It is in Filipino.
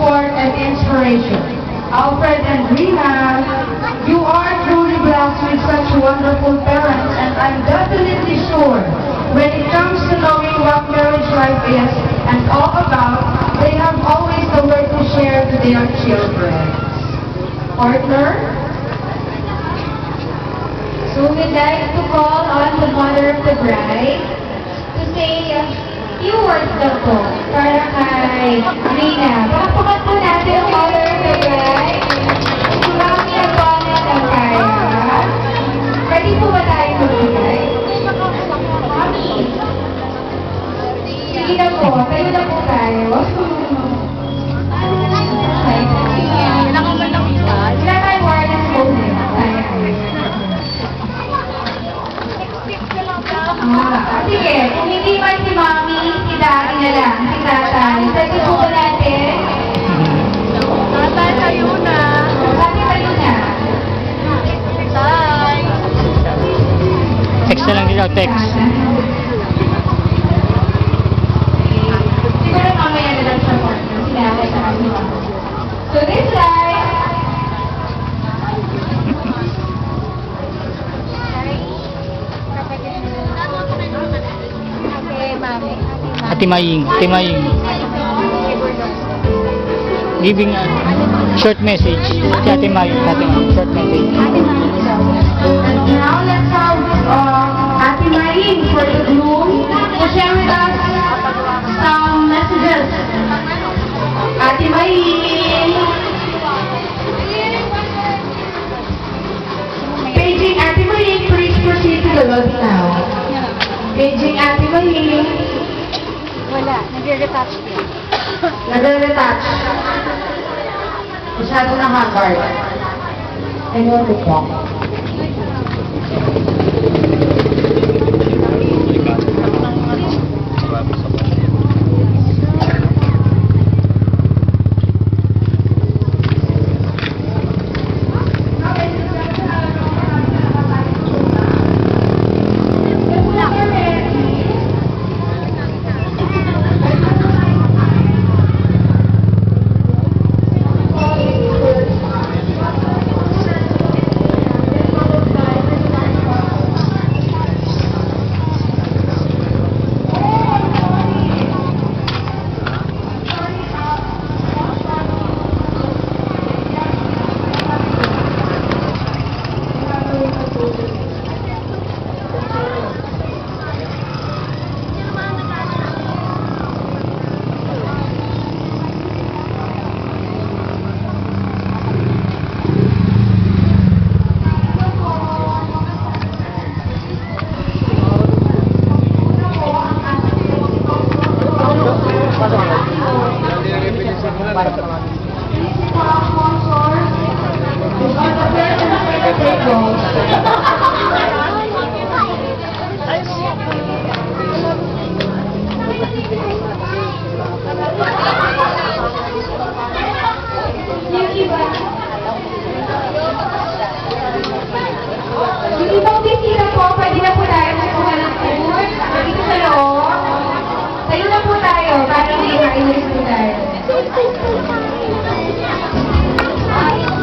support and inspiration. Alfred and Rina, you are truly blessed with such wonderful parents, and I'm definitely sure when it comes to knowing what marriage life is and all about, they have always the word to share to their children. Partner? So we'd like to call on the mother of the bride to say a few words daw po para kay Rina. Palakpakan po natin ang mother of the bride. Mami ang bonnet ang kaya. Pwede po ba tayo magbigay? Mami. Sige na po, tayo na po tayo. Sila tayo wireless phone eh. Sige, kung hindi man si Mami, si Daddy na lang, si Tatay. Pwede po ba natin? Tatay, tayo na. Tatay, tayo na. Tay. Text na lang nila, text. Siguro mamaya na lang siya po. Sinakay sa kami. So this life, okay, Mami. Ate Maying, Ate Maying. Giving a short message. Si Ate Maying, short message. And now let's have Ate Maring for the groom to share with us some messages. Ate Maring. Paging Ate Maring, please proceed to the lobby now. Paging Ate Maring. Wala, nagre-retouch din. Nagre-retouch. Masyado na haggard. Ayun, po. Yung ibang bisita po, pwede na po tayo magkuha ng food. Dito sa loob. Tayo na po tayo para may mailis po tayo.